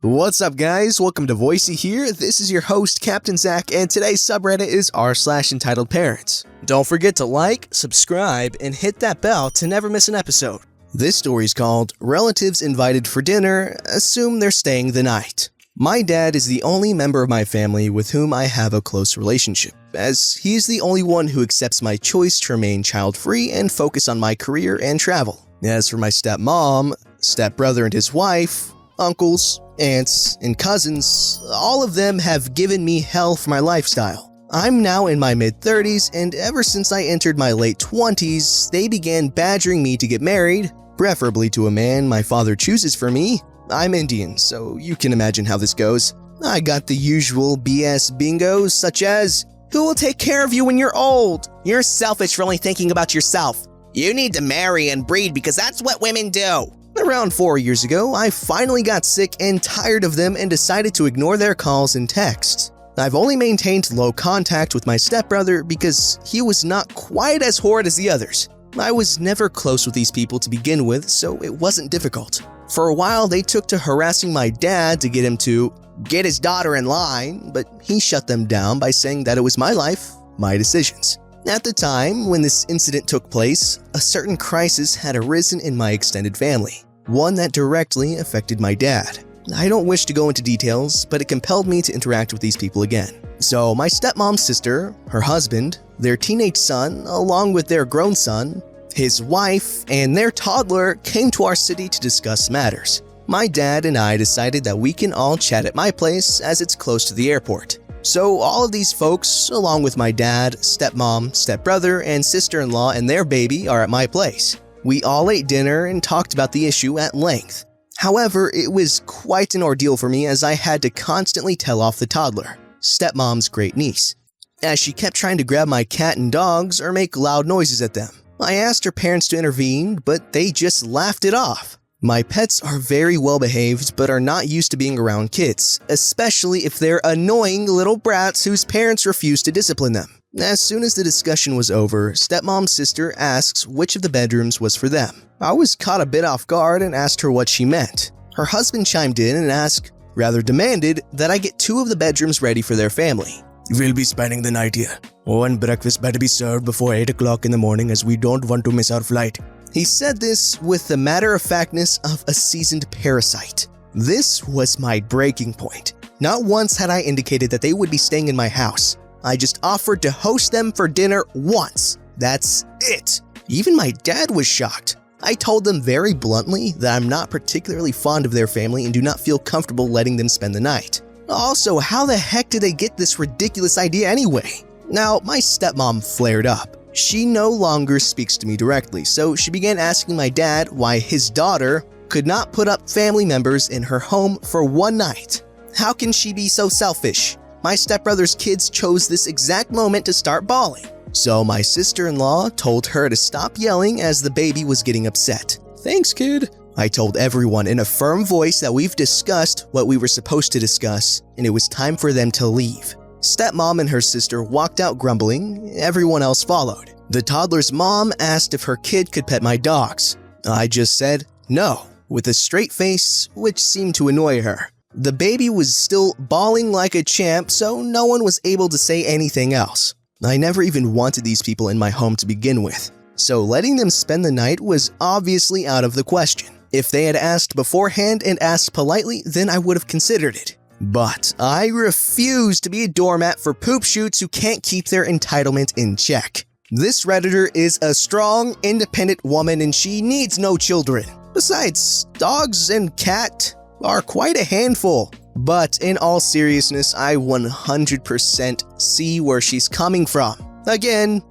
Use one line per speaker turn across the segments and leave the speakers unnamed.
What's up, guys? Welcome to Voicey here. This is your host, Captain Zach, and today's subreddit is r/EntitledParents. Don't forget to like, subscribe, and hit that bell to never miss an episode. This story's called Relatives Invited for Dinner, Assume They're Staying the Night. My dad is the only member of my family with whom I have a close relationship, as he is the only one who accepts my choice to remain child-free and focus on my career and travel. As for my stepmom, stepbrother and his wife, uncles, aunts, and cousins, all of them have given me hell for my lifestyle. I'm now in my mid-30s, and ever since I entered my late 20s, they began badgering me to get married, preferably to a man my father chooses for me. I'm Indian, so you can imagine how this goes. I got the usual BS bingos such as, "Who will take care of you when you're old? You're selfish for only thinking about yourself. You need to marry and breed because that's what women do." Around 4 years ago, I finally got sick and tired of them and decided to ignore their calls and texts. I've only maintained low contact with my stepbrother because he was not quite as horrid as the others. I was never close with these people to begin with, so it wasn't difficult. For a while, they took to harassing my dad to get him to get his daughter in line, but he shut them down by saying that it was my life, my decisions. At the time when this incident took place, a certain crisis had arisen in my extended family, one that directly affected my dad. I don't wish to go into details, but it compelled me to interact with these people again. So my stepmom's sister, her husband, their teenage son, along with their grown son, his wife, and their toddler came to our city to discuss matters. My dad and I decided that we can all chat at my place as it's close to the airport. So all of these folks, along with my dad, stepmom, stepbrother, and sister-in-law and their baby are at my place. We all ate dinner and talked about the issue at length. However, it was quite an ordeal for me as I had to constantly tell off the toddler, stepmom's great niece, as she kept trying to grab my cat and dogs or make loud noises at them. I asked her parents to intervene, but they just laughed it off. My pets are very well behaved but are not used to being around kids, especially if they're annoying little brats whose parents refuse to discipline them. As soon as the discussion was over, stepmom's sister asks which of the bedrooms was for them. I was caught a bit off guard and asked her what she meant. Her husband chimed in and asked, rather demanded, that I get 2 of the bedrooms ready for their family. "We'll be spending the night here. And breakfast better be served before 8 o'clock in the morning as we don't want to miss our flight." He said this with the matter-of-factness of a seasoned parasite. This was my breaking point. Not once had I indicated that they would be staying in my house. I just offered to host them for dinner once. That's it. Even my dad was shocked. I told them very bluntly that I'm not particularly fond of their family and do not feel comfortable letting them spend the night. Also, how the heck did they get this ridiculous idea anyway? Now, my stepmom flared up. She no longer speaks to me directly, so she began asking my dad why his daughter could not put up family members in her home for one night. How can she be so selfish? My stepbrother's kids chose this exact moment to start bawling. So my sister-in-law told her to stop yelling as the baby was getting upset. "Thanks, kid." I told everyone in a firm voice that we've discussed what we were supposed to discuss, and it was time for them to leave. Stepmom and her sister walked out grumbling. Everyone else followed. The toddler's mom asked if her kid could pet my dogs. I just said no, with a straight face, which seemed to annoy her. The baby was still bawling like a champ, so no one was able to say anything else. I never even wanted these people in my home to begin with, so letting them spend the night was obviously out of the question. If they had asked beforehand and asked politely, then I would have considered it. But I refuse to be a doormat for poop shoots who can't keep their entitlement in check. This Redditor is a strong, independent woman and she needs no children. Besides, dogs and cat are quite a handful. But in all seriousness, I 100% see where she's coming from. Again,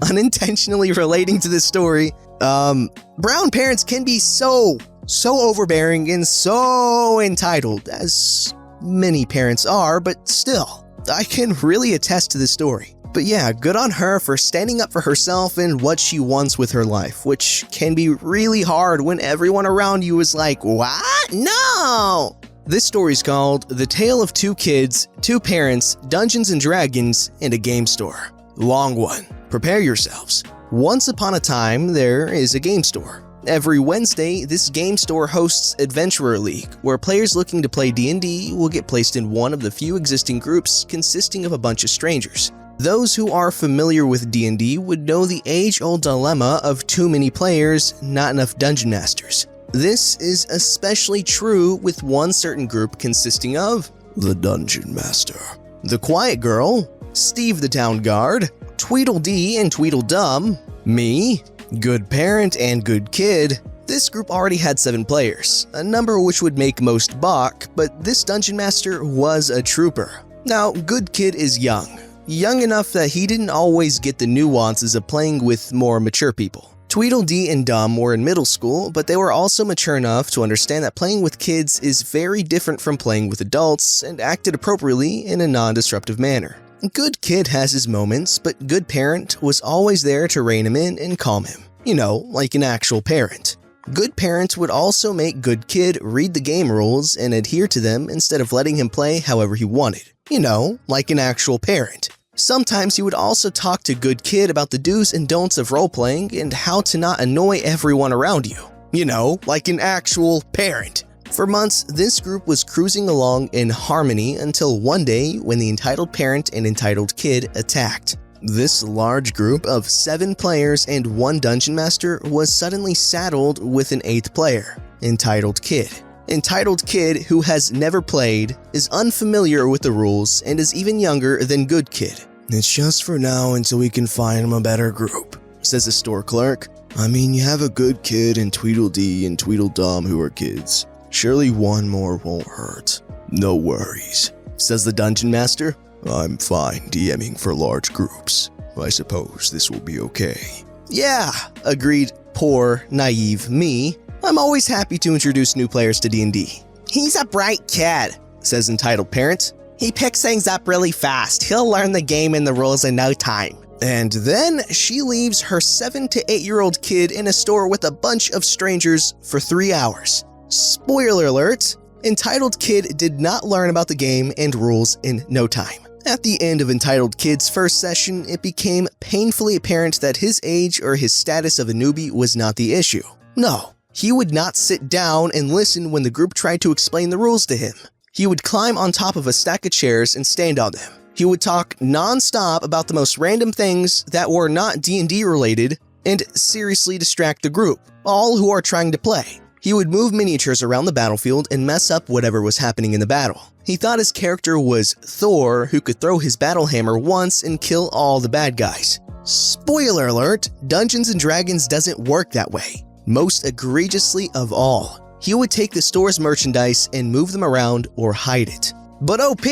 unintentionally relating to this story, brown parents can be so overbearing and so entitled, as many parents are, but still, I can really attest to this story. But yeah, good on her for standing up for herself and what she wants with her life, which can be really hard when everyone around you is like, "What? No!" This story's called The Tale of Two Kids, Two Parents, Dungeons & Dragons, and a Game Store. Long one. Prepare yourselves. Once upon a time, there is a game store. Every Wednesday, this game store hosts Adventurer League, where players looking to play D&D will get placed in one of the few existing groups consisting of a bunch of strangers. Those who are familiar with D&D would know the age-old dilemma of too many players, not enough dungeon masters. This is especially true with one certain group consisting of the Dungeon Master, the Quiet Girl, Steve the Town Guard, Tweedledee and Tweedledum, me, Good Parent and Good Kid. This group already had 7 players, a number which would make most balk, but this Dungeon Master was a trooper. Now, Good Kid is young enough that he didn't always get the nuances of playing with more mature people. Tweedledee and Dum were in middle school, but they were also mature enough to understand that playing with kids is very different from playing with adults and acted appropriately in a non-disruptive manner. Good Kid has his moments, but Good Parent was always there to rein him in and calm him. You know, like an actual parent. Good Parent would also make Good Kid read the game rules and adhere to them instead of letting him play however he wanted. You know, like an actual parent. Sometimes he would also talk to Good Kid about the do's and don'ts of role-playing and how to not annoy everyone around you. You know, like an actual parent. For months, this group was cruising along in harmony until one day when the Entitled Parent and Entitled Kid attacked. This large group of 7 players and 1 Dungeon Master was suddenly saddled with an 8th player, Entitled Kid. Entitled Kid, who has never played, is unfamiliar with the rules and is even younger than Good Kid. "It's just for now until we can find him a better group," says the store clerk. "I mean, you have a Good Kid and Tweedledee and Tweedledum who are kids. Surely one more won't hurt." "No worries," says the Dungeon Master. "I'm fine DMing for large groups. I suppose this will be okay." "Yeah," agreed poor, naive me. "I'm always happy to introduce new players to D&D. He's a bright kid," says Entitled Parent. "He picks things up really fast. He'll learn the game and the rules in no time." And then she leaves her 7 to 8-year-old kid in a store with a bunch of strangers for 3 hours. Spoiler alert, Entitled Kid did not learn about the game and rules in no time. At the end of Entitled Kid's first session, it became painfully apparent that his age or his status of a newbie was not the issue. No, he would not sit down and listen when the group tried to explain the rules to him. He would climb on top of a stack of chairs and stand on them. He would talk non-stop about the most random things that were not D&D related and seriously distract the group, all who are trying to play. He would move miniatures around the battlefield and mess up whatever was happening in the battle. He thought his character was Thor, who could throw his battle hammer once and kill all the bad guys. Spoiler alert, Dungeons & Dragons doesn't work that way. Most egregiously of all, he would take the store's merchandise and move them around or hide it. "But OP,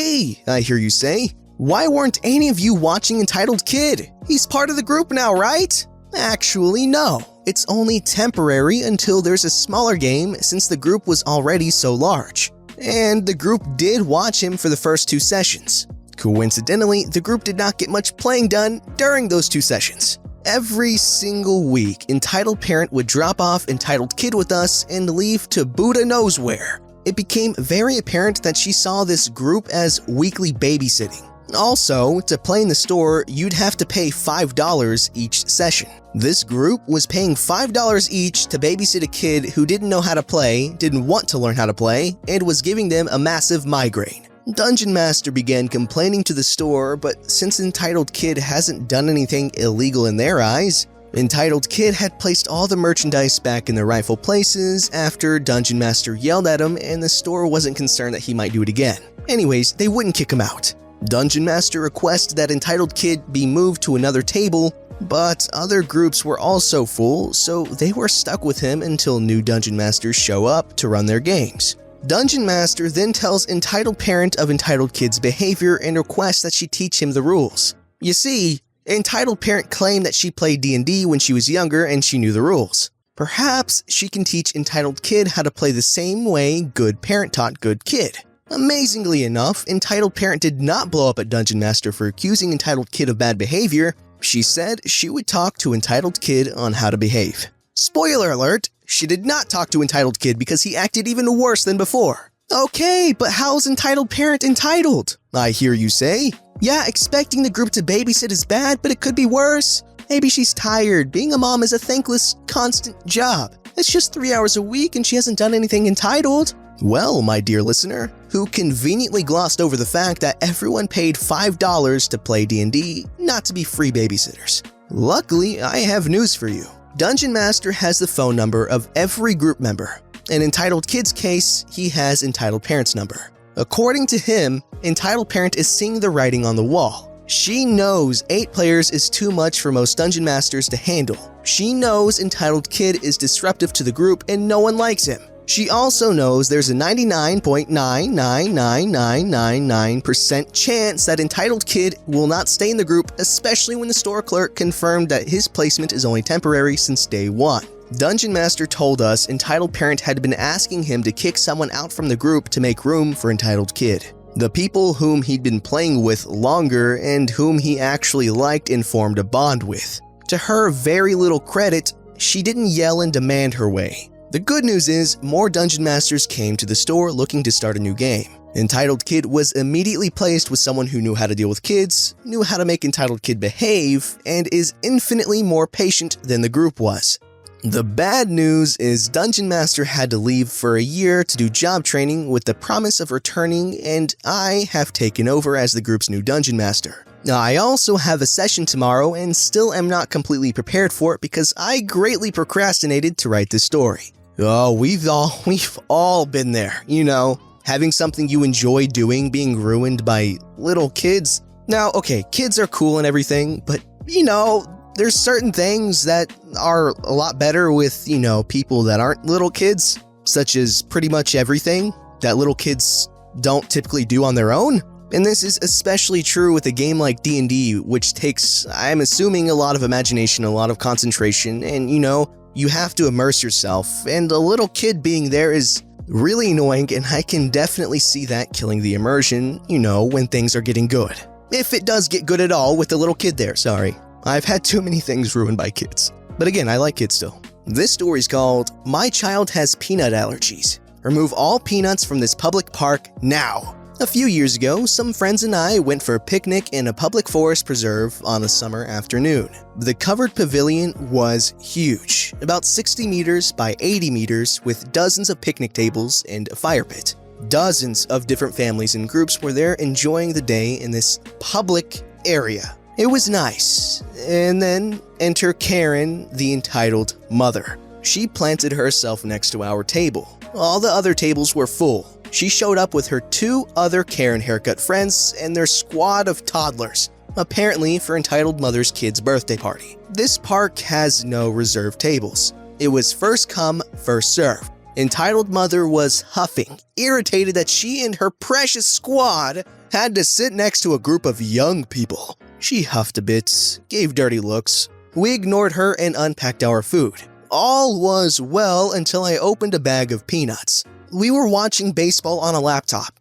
I hear you say, why weren't any of you watching Entitled Kid? He's part of the group now, right?" Actually, no. It's only temporary until there's a smaller game since the group was already so large. And the group did watch him for the first 2 sessions. Coincidentally, the group did not get much playing done during those 2 sessions. Every single week, Entitled Parent would drop off Entitled Kid with us and leave to Buddha knows where. It became very apparent that she saw this group as weekly babysitting. Also, to play in the store, you'd have to pay $5 each session. This group was paying $5 each to babysit a kid who didn't know how to play, didn't want to learn how to play, and was giving them a massive migraine. Dungeon Master began complaining to the store, but since Entitled Kid hasn't done anything illegal in their eyes, Entitled Kid had placed all the merchandise back in their rightful places after Dungeon Master yelled at him and the store wasn't concerned that he might do it again. Anyways, they wouldn't kick him out. Dungeon Master requested that Entitled Kid be moved to another table, but other groups were also full, so they were stuck with him until new Dungeon Masters show up to run their games. Dungeon Master then tells Entitled Parent of Entitled Kid's behavior and requests that she teach him the rules. You see, Entitled Parent claimed that she played D&D when she was younger and she knew the rules. Perhaps she can teach Entitled Kid how to play the same way Good Parent taught Good Kid. Amazingly enough, Entitled Parent did not blow up at Dungeon Master for accusing Entitled Kid of bad behavior. She said she would talk to Entitled Kid on how to behave. Spoiler alert, she did not talk to Entitled Kid because he acted even worse than before. Okay, but how's Entitled Parent entitled? I hear you say. Yeah, expecting the group to babysit is bad, but it could be worse. Maybe she's tired. Being a mom is a thankless, constant job. It's just 3 hours a week and she hasn't done anything entitled. Well, my dear listener, who conveniently glossed over the fact that everyone paid $5 to play D&D, not to be free babysitters. Luckily, I have news for you. Dungeon Master has the phone number of every group member. In Entitled Kid's case, he has Entitled Parent's number. According to him, Entitled Parent is seeing the writing on the wall. She knows 8 players is too much for most Dungeon Masters to handle. She knows Entitled Kid is disruptive to the group and no one likes him. She also knows there's a 99.999999% chance that Entitled Kid will not stay in the group, especially when the store clerk confirmed that his placement is only temporary since day 1. Dungeon Master told us Entitled Parent had been asking him to kick someone out from the group to make room for Entitled Kid. The people whom he'd been playing with longer and whom he actually liked and formed a bond with. To her very little credit, she didn't yell and demand her way. The good news is, more Dungeon Masters came to the store looking to start a new game. Entitled Kid was immediately placed with someone who knew how to deal with kids, knew how to make Entitled Kid behave, and is infinitely more patient than the group was. The bad news is Dungeon Master had to leave for a year to do job training with the promise of returning, and I have taken over as the group's new Dungeon Master. I also have a session tomorrow and still am not completely prepared for it because I greatly procrastinated to write this story. Oh, we've all been there, you know, having something you enjoy doing being ruined by little kids. Now, okay, kids are cool and everything, but you know, there's certain things that are a lot better with, you know, people that aren't little kids, such as pretty much everything that little kids don't typically do on their own. And this is especially true with a game like D&D, which takes, I'm assuming, a lot of imagination, a lot of concentration, and you know, you have to immerse yourself, and a little kid being there is really annoying, and I can definitely see that killing the immersion, you know, when things are getting good. If it does get good at all with the little kid there, sorry. I've had too many things ruined by kids. But again, I like kids still. This story's called, My Child Has Peanut Allergies. Remove all peanuts from this public park now. A few years ago, some friends and I went for a picnic in a public forest preserve on a summer afternoon. The covered pavilion was huge, about 60 meters by 80 meters with dozens of picnic tables and a fire pit. Dozens of different families and groups were there enjoying the day in this public area. It was nice. And then enter Karen, the entitled mother. She planted herself next to our table. All the other tables were full. She showed up with her 2 other Karen haircut friends and their squad of toddlers, apparently for Entitled Mother's kid's birthday party. This park has no reserved tables. It was first come, first served. Entitled Mother was huffing, irritated that she and her precious squad had to sit next to a group of young people. She huffed a bit, gave dirty looks. We ignored her and unpacked our food. All was well until I opened a bag of peanuts. We were watching baseball on a laptop.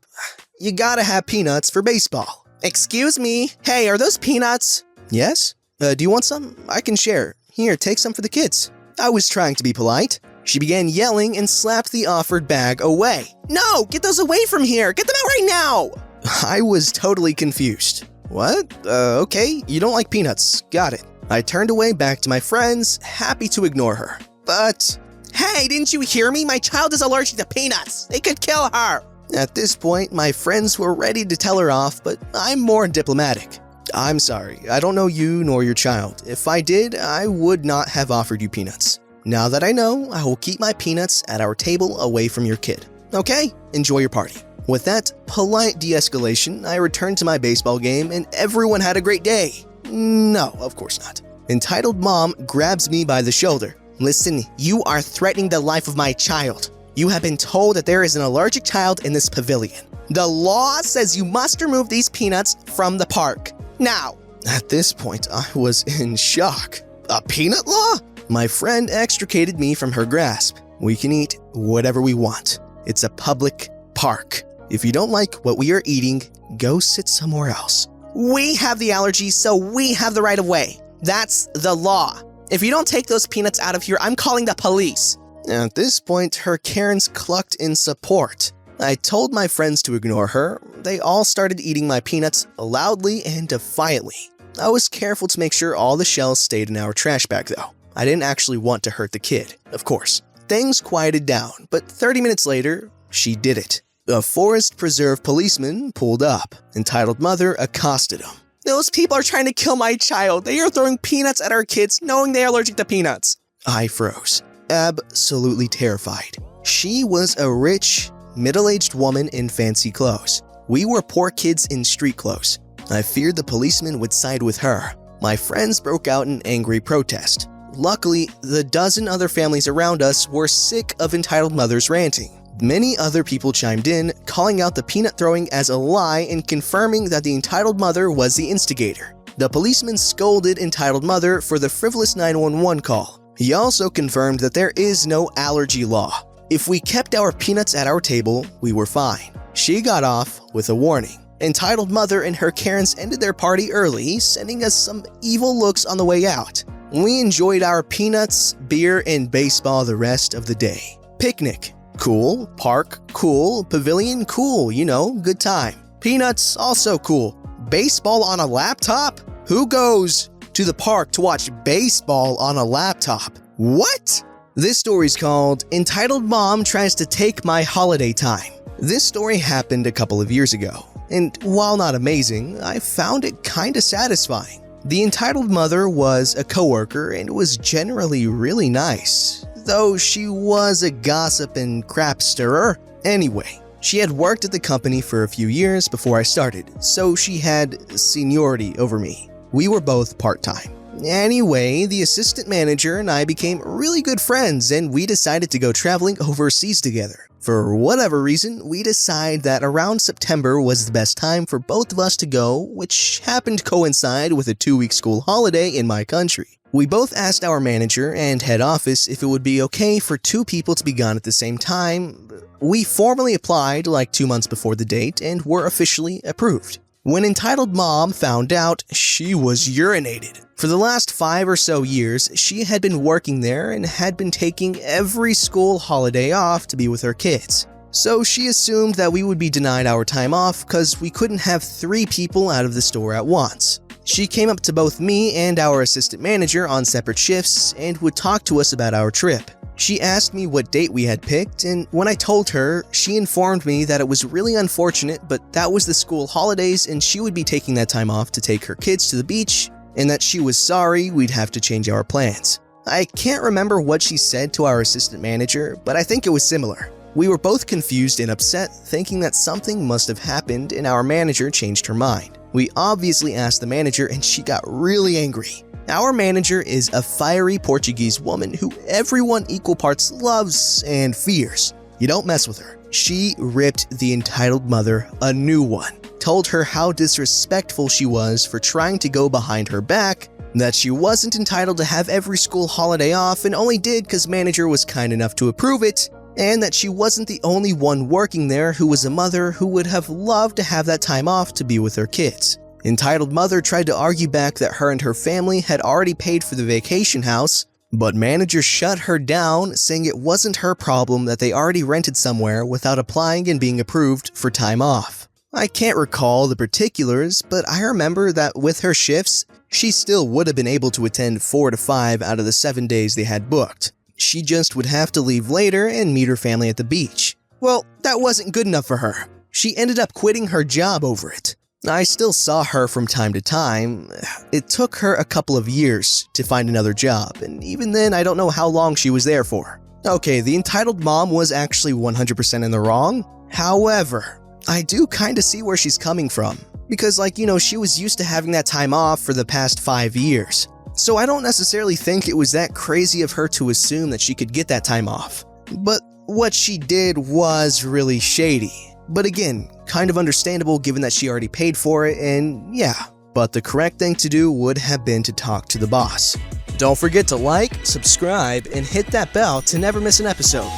You gotta have peanuts for baseball. Excuse me? Hey, are those peanuts? Yes? Do you want some? I can share. Here, take some for the kids. I was trying to be polite. She began yelling and slapped the offered bag away. No, get those away from here. Get them out right now. I was totally confused. What? Okay, you don't like peanuts. Got it. I turned away back to my friends, happy to ignore her. But, hey, didn't you hear me? My child is allergic to peanuts. They could kill her. At this point, my friends were ready to tell her off, but I'm more diplomatic. I'm sorry, I don't know you nor your child. If I did, I would not have offered you peanuts. Now that I know, I will keep my peanuts at our table away from your kid. Okay? Enjoy your party. With that polite de-escalation, I returned to my baseball game and everyone had a great day. No, of course not. Entitled Mom grabs me by the shoulder. Listen, you are threatening the life of my child. You have been told that there is an allergic child in this pavilion. The law says you must remove these peanuts from the park. Now. At this point, I was in shock. A peanut law? My friend extricated me from her grasp. We can eat whatever we want. It's a public park. If you don't like what we are eating, go sit somewhere else. We have the allergies, so we have the right of way. That's the law. If you don't take those peanuts out of here, I'm calling the police. At this point, her Karens clucked in support. I told my friends to ignore her. They all started eating my peanuts loudly and defiantly. I was careful to make sure all the shells stayed in our trash bag though. I didn't actually want to hurt the kid, of course. Things quieted down, but 30 minutes later, she did it. A Forest Preserve policeman pulled up. Entitled mother accosted him. "Those people are trying to kill my child. They are throwing peanuts at our kids, knowing they are allergic to peanuts." I froze, absolutely terrified. She was a rich, middle-aged woman in fancy clothes. We were poor kids in street clothes. I feared the policeman would side with her. My friends broke out in angry protest. Luckily, the dozen other families around us were sick of entitled mothers ranting. Many other people chimed in, calling out the peanut throwing as a lie and confirming that the entitled mother was the instigator. The policeman scolded entitled mother for the frivolous 911 call. He also confirmed that there is no allergy law. If we kept our peanuts at our table, we were fine. She got off with a warning. Entitled mother and her Karens ended their party early, sending us some evil looks on the way out. We enjoyed our peanuts, beer, and baseball the rest of the day. Picnic. Cool. Park. Cool. Pavilion. Cool. Good time. Peanuts. Also cool. Baseball on a laptop? Who goes to the park to watch baseball on a laptop? What? This story's called Entitled Mom Tries to Take My Holiday Time. This story happened a couple of years ago, and while not amazing, I found it kinda satisfying. The entitled mother was a coworker and was generally really nice, though she was a gossip and crap stirrer. Anyway, she had worked at the company for a few years before I started, so she had seniority over me. We were both part-time. Anyway, the assistant manager and I became really good friends, and we decided to go traveling overseas together. For whatever reason, we decided that around September was the best time for both of us to go, which happened to coincide with a 2-week school holiday in my country. We both asked our manager and head office if it would be okay for 2 people to be gone at the same time. We formally applied like 2 months before the date and were officially approved. When entitled mom found out, she was urinated. For the last 5 or so years, she had been working there and had been taking every school holiday off to be with her kids. So she assumed that we would be denied our time off because we couldn't have 3 people out of the store at once. She came up to both me and our assistant manager on separate shifts and would talk to us about our trip. She asked me what date we had picked, and when I told her, she informed me that it was really unfortunate, but that was the school holidays and she would be taking that time off to take her kids to the beach, and that she was sorry we'd have to change our plans. I can't remember what she said to our assistant manager, but I think it was similar. We were both confused and upset, thinking that something must have happened and our manager changed her mind. We obviously asked the manager and she got really angry. Our manager is a fiery Portuguese woman who everyone equal parts loves and fears. You don't mess with her. She ripped the entitled mother a new one, told her how disrespectful she was for trying to go behind her back, that she wasn't entitled to have every school holiday off and only did because manager was kind enough to approve it, and that she wasn't the only one working there who was a mother who would have loved to have that time off to be with her kids. Entitled mother tried to argue back that her and her family had already paid for the vacation house, but manager shut her down, saying it wasn't her problem that they already rented somewhere without applying and being approved for time off. I can't recall the particulars, but I remember that with her shifts, she still would have been able to attend 4 to 5 out of the 7 days they had booked. She just would have to leave later and meet her family at the beach. Well, that wasn't good enough for her. She ended up quitting her job over it. I still saw her from time to time. It took her a couple of years to find another job, and even then I don't know how long she was there for. Okay, the entitled mom was actually 100% in the wrong. However, I do kinda see where she's coming from. Because she was used to having that time off for the past 5 years. So I don't necessarily think it was that crazy of her to assume that she could get that time off. But what she did was really shady. But again, kind of understandable given that she already paid for it, and yeah. But the correct thing to do would have been to talk to the boss. Don't forget to like, subscribe, and hit that bell to never miss an episode.